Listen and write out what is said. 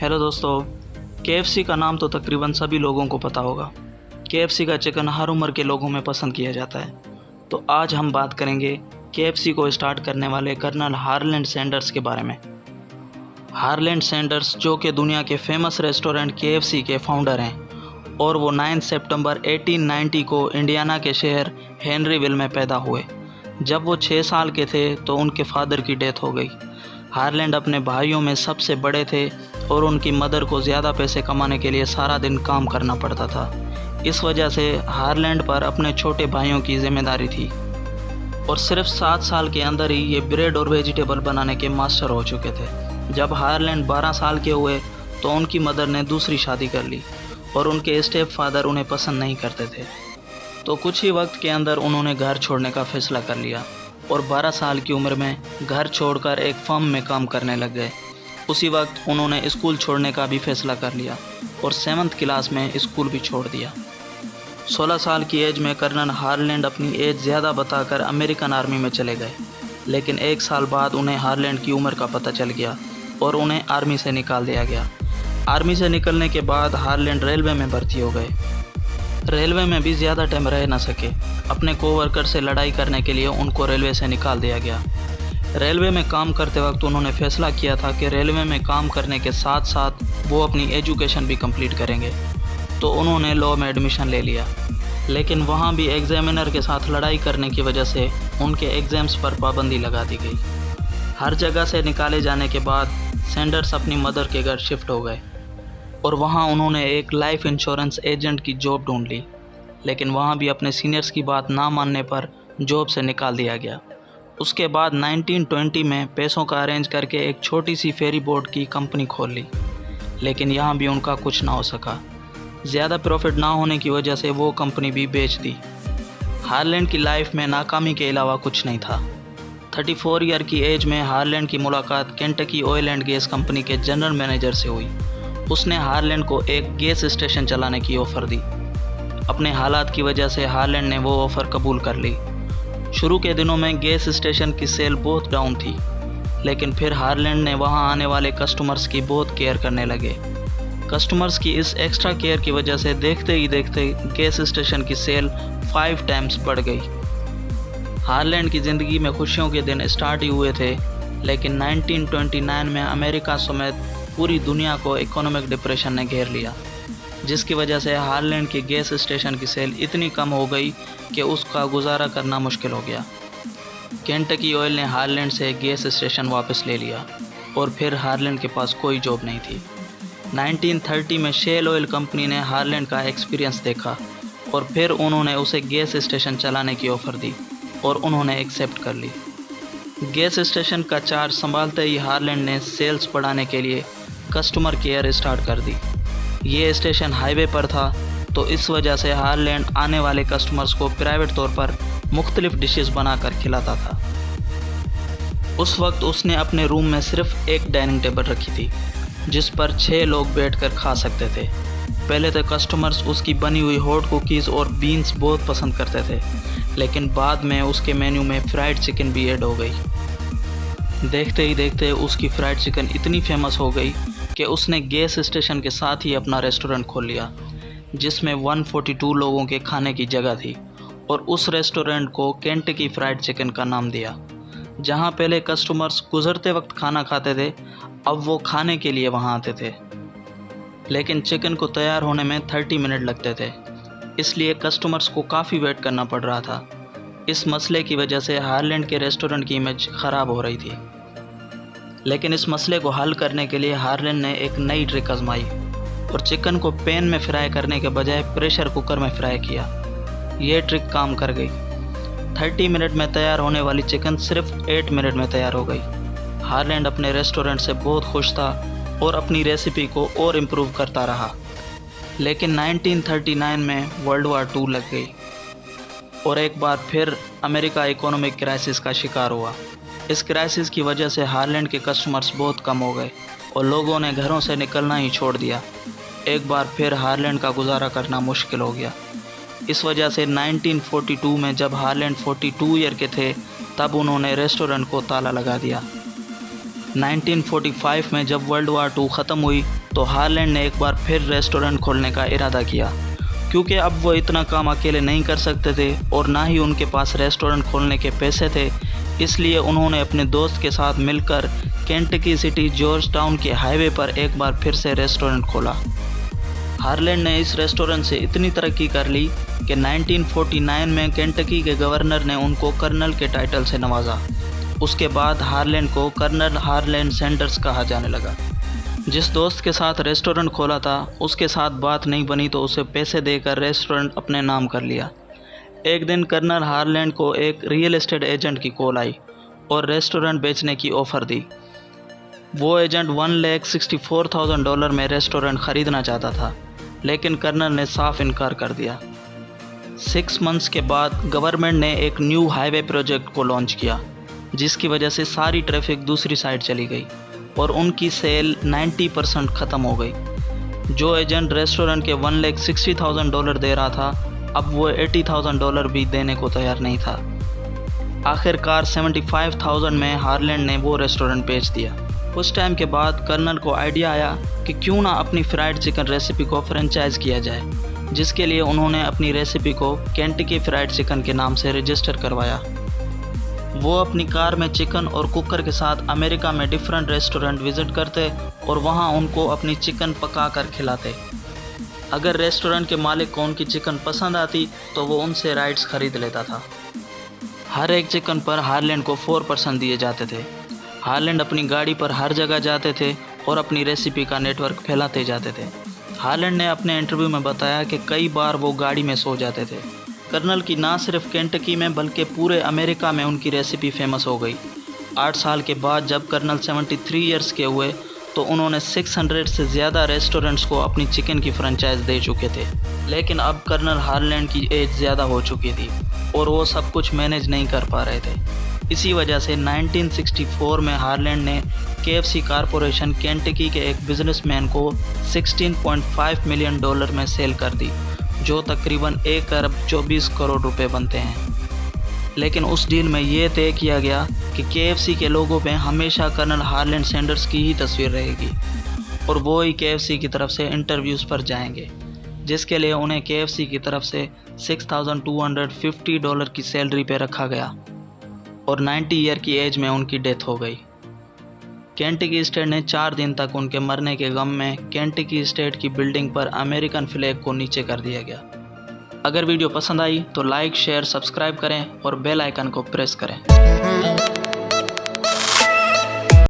Hello दोस्तों। KFC का नाम तो तकरीबन सभी लोगों को पता होगा। केएफसी का चिकन हर उम्र के लोगों में पसंद किया जाता है। तो आज हम बात करेंगे केएफसी को स्टार्ट करने वाले कर्नल हार्लैंड सैंडर्स के बारे में। हार्लैंड सैंडर्स जो कि दुनिया के फेमस रेस्टोरेंट केएफसी के फाउंडर हैं और वो 9 सितंबर 1890 को इंडियाना के शहर हेनरीविल में पैदा हुए। जब वो 6 साल के थे तो उनके फादर की डेथ हो गई। हार्लैंड अपने भाइयों में सबसे बड़े थे और उनकी मदर को ज़्यादा पैसे कमाने के लिए सारा दिन काम करना पड़ता था। इस वजह से हार्लैंड पर अपने छोटे भाइयों की जिम्मेदारी थी और सिर्फ 7 साल के अंदर ही ये ब्रेड और वेजिटेबल बनाने के मास्टर हो चुके थे। जब हार्लैंड 12 साल के हुए तो उनकी मदर ने दूसरी शादी कर ली और उनके स्टेप फादर उन्हें पसंद नहीं करते थे। तो कुछ ही वक्त के अंदर उन्होंने घर छोड़ने का फैसला कर लिया और 12 साल की उम्र में घर छोड़कर एक फर्म में काम करने लग गए। उसी वक्त उन्होंने स्कूल छोड़ने का भी फैसला कर लिया और 7th क्लास में स्कूल भी छोड़ दिया। 16 साल की एज में कर्नल हार्लैंड अपनी एज ज़्यादा बताकर अमेरिकन आर्मी में चले गए, लेकिन 1 साल बाद उन्हें हार्लैंड की उम्र का पता चल गया और उन्हें आर्मी से निकाल दिया गया। आर्मी से निकलने के बाद हार्लैंड रेलवे में भर्ती हो गए। रेलवे में भी ज़्यादा टाइम रह ना सके। अपने कोवर्कर से लड़ाई करने के लिए उनको रेलवे से निकाल दिया गया। रेलवे में काम करते वक्त उन्होंने फैसला किया था कि रेलवे में काम करने के साथ साथ वो अपनी एजुकेशन भी कंप्लीट करेंगे, तो उन्होंने लॉ में एडमिशन ले लिया। लेकिन वहाँ भी एग्जामिनर के साथ लड़ाई करने की वजह से उनके एग्ज़ाम्स पर पाबंदी लगा दी गई। हर जगह से निकाले जाने के बाद सैंडर्स अपनी मदर के घर शिफ्ट हो गए और वहाँ उन्होंने एक लाइफ इंश्योरेंस एजेंट की जॉब ढूंढ ली, लेकिन वहाँ भी अपने सीनियर्स की बात ना मानने पर जॉब से निकाल दिया गया। उसके बाद 1920 में पैसों का अरेंज करके एक छोटी सी फेरी बोट की कंपनी खोल ली, लेकिन यहाँ भी उनका कुछ ना हो सका। ज़्यादा प्रॉफिट ना होने की वजह से वो कंपनी भी बेच दी। हार्लैंड की लाइफ में नाकामी के अलावा कुछ नहीं था। 34 ईयर की एज में हार्लैंड की मुलाकात Kentucky oil and gas company के जनरल मैनेजर से हुई। उसने हार्लैंड को एक गैस स्टेशन चलाने की ऑफ़र दी। अपने हालात की वजह से हार्लैंड ने वो ऑफ़र कबूल कर ली। शुरू के दिनों में गैस स्टेशन की सेल बहुत डाउन थी, लेकिन फिर हार्लैंड ने वहां आने वाले कस्टमर्स की बहुत केयर करने लगे। कस्टमर्स की इस एक्स्ट्रा केयर की वजह से देखते ही देखते गैस स्टेशन की सेल 5 टाइम्स बढ़ गई। हार्लैंड की ज़िंदगी में खुशियों के दिन स्टार्ट ही हुए थे, लेकिन 1929 में अमेरिका समेत पूरी दुनिया को इकोनॉमिक डिप्रेशन ने घेर लिया, जिसकी वजह से हार्लैंड की गैस स्टेशन की सेल इतनी कम हो गई कि उसका गुजारा करना मुश्किल हो गया। केंटकी ऑयल ने हार्लैंड से गैस स्टेशन वापस ले लिया और फिर हार्लैंड के पास कोई जॉब नहीं थी। 1930 में शेल ऑयल कंपनी ने हार्लैंड का एक्सपीरियंस देखा और फिर उन्होंने उसे गैस स्टेशन चलाने की ऑफ़र दी और उन्होंने एक्सेप्ट कर ली। गैस स्टेशन का चार्ज संभालते ही हार्लैंड ने सेल्स बढ़ाने के लिए कस्टमर केयर स्टार्ट कर दी। ये स्टेशन हाईवे पर था, तो इस वजह से हार्लैंड आने वाले कस्टमर्स को प्राइवेट तौर पर मुख्तलिफ डिशेस बनाकर खिलाता था। उस वक्त उसने अपने रूम में सिर्फ एक डाइनिंग टेबल रखी थी, जिस पर 6 लोग बैठकर खा सकते थे। पहले तो कस्टमर्स उसकी बनी हुई हॉट कुकीज़ और बीन्स बहुत पसंद करते थे, लेकिन बाद में उसके मेन्यू में फ्राइड चिकन भी ऐड हो गई। देखते ही देखते उसकी फ्राइड चिकन इतनी फेमस हो गई कि उसने गैस स्टेशन के साथ ही अपना रेस्टोरेंट खोल लिया, जिसमें 142 लोगों के खाने की जगह थी और उस रेस्टोरेंट को केंटकी फ्राइड चिकन का नाम दिया। जहां पहले कस्टमर्स गुजरते वक्त खाना खाते थे, अब वो खाने के लिए वहां आते थे, लेकिन चिकन को तैयार होने में 30 मिनट लगते थे, इसलिए कस्टमर्स को काफ़ी वेट करना पड़ रहा था। इस मसले की वजह से हार्लैंड के रेस्टोरेंट की इमेज ख़राब हो रही थी, लेकिन इस मसले को हल करने के लिए हार्लैंड ने एक नई ट्रिक आजमाई और चिकन को पैन में फ्राई करने के बजाय प्रेशर कुकर में फ्राई किया। ये ट्रिक काम कर गई। 30 मिनट में तैयार होने वाली चिकन सिर्फ 8 मिनट में तैयार हो गई। हार्लैंड अपने रेस्टोरेंट से बहुत खुश था और अपनी रेसिपी को और इम्प्रूव करता रहा। लेकिन 1939 में वर्ल्ड वार 2 लग गई और एक बार फिर अमेरिका इकोनॉमिक क्राइसिस का शिकार हुआ। इस क्राइसिस की वजह से हार्लैंड के कस्टमर्स बहुत कम हो गए और लोगों ने घरों से निकलना ही छोड़ दिया। एक बार फिर हार्लैंड का गुजारा करना मुश्किल हो गया। इस वजह से 1942 में जब हार्लैंड 42 ईयर के थे, तब उन्होंने रेस्टोरेंट को ताला लगा दिया। 1945 में जब वर्ल्ड वार II ख़त्म हुई तो हार्लैंड ने एक बार फिर रेस्टोरेंट खोलने का इरादा किया। क्योंकि अब वो इतना काम अकेले नहीं कर सकते थे और ना ही उनके पास रेस्टोरेंट खोलने के पैसे थे, इसलिए उन्होंने अपने दोस्त के साथ मिलकर केंटकी सिटी जॉर्ज टाउन के हाईवे पर एक बार फिर से रेस्टोरेंट खोला। हार्लैंड ने इस रेस्टोरेंट से इतनी तरक्की कर ली कि 1949 में केंटकी के गवर्नर ने उनको कर्नल के टाइटल से नवाजा। उसके बाद हार्लैंड को कर्नल हार्लैंड सैंडर्स कहा जाने लगा। जिस दोस्त के साथ रेस्टोरेंट खोला था उसके साथ बात नहीं बनी तो उसे पैसे देकर रेस्टोरेंट अपने नाम कर लिया। एक दिन कर्नल हार्लैंड को एक रियल एस्टेट एजेंट की कॉल आई और रेस्टोरेंट बेचने की ऑफ़र दी। वो एजेंट $1,64,000 में रेस्टोरेंट ख़रीदना चाहता था, लेकिन कर्नल ने साफ इनकार कर दिया। 6 मंथ्स के बाद गवर्नमेंट ने एक न्यू हाईवे प्रोजेक्ट को लॉन्च किया, जिसकी वजह से सारी ट्रैफिक दूसरी साइड चली गई और उनकी सेल 90% ख़त्म हो गई। जो एजेंट रेस्टोरेंट के $1,60,000 दे रहा था, अब वो $80,000 भी देने को तैयार नहीं था। आखिरकार 75,000 में हार्लैंड ने वो रेस्टोरेंट बेच दिया। कुछ टाइम के बाद कर्नल को आइडिया आया कि क्यों ना अपनी फ्राइड चिकन रेसिपी को फ्रेंचाइज किया जाए, जिसके लिए उन्होंने अपनी रेसिपी को केंटकी फ्राइड चिकन के नाम से रजिस्टर करवाया। वो अपनी कार में चिकन और कुकर के साथ अमेरिका में डिफरेंट रेस्टोरेंट विज़िट करते और वहाँ उनको अपनी चिकन पका कर खिलाते। अगर रेस्टोरेंट के मालिक को उनकी चिकन पसंद आती तो वो उनसे राइट्स खरीद लेता था। हर एक चिकन पर हार्लैंड को 4% दिए जाते थे। हार्लैंड अपनी गाड़ी पर हर जगह जाते थे और अपनी रेसिपी का नेटवर्क फैलाते जाते थे। हार्लैंड ने अपने इंटरव्यू में बताया कि कई बार वो गाड़ी में सो जाते थे। कर्नल की ना सिर्फ केंटकी में बल्कि पूरे अमेरिका में उनकी रेसिपी फेमस हो गई। 8 साल के बाद जब कर्नल 73 ईयर्स के हुए तो उन्होंने 600 से ज़्यादा रेस्टोरेंट्स को अपनी चिकन की फ्रेंचाइज दे चुके थे। लेकिन अब कर्नल हार्लैंड की एज ज़्यादा हो चुकी थी और वो सब कुछ मैनेज नहीं कर पा रहे थे। इसी वजह से 1964 में हार्लैंड ने KFC कॉरपोरेशन केंटकी के एक बिजनेसमैन को $16.5 मिलियन में सेल कर दी, जो तकरीबन 1 अरब 24 करोड़ रुपए बनते हैं। लेकिन उस डील में ये तय किया गया कि KFC के लोगों पे हमेशा कर्नल हार्लैंड सैंडर्स की ही तस्वीर रहेगी और वो ही KFC की तरफ से इंटरव्यूज़ पर जाएंगे, जिसके लिए उन्हें KFC की तरफ से $6,250 की सैलरी पे रखा गया और 90 ईयर की एज में उनकी डेथ हो गई। केंटकी स्टेट ने 4 दिन तक उनके मरने के गम में केंटकी स्टेट की बिल्डिंग पर अमेरिकन फ्लैग को नीचे कर दिया गया। अगर वीडियो पसंद आई तो लाइक, शेयर, सब्सक्राइब करें और बेल आइकन को प्रेस करें।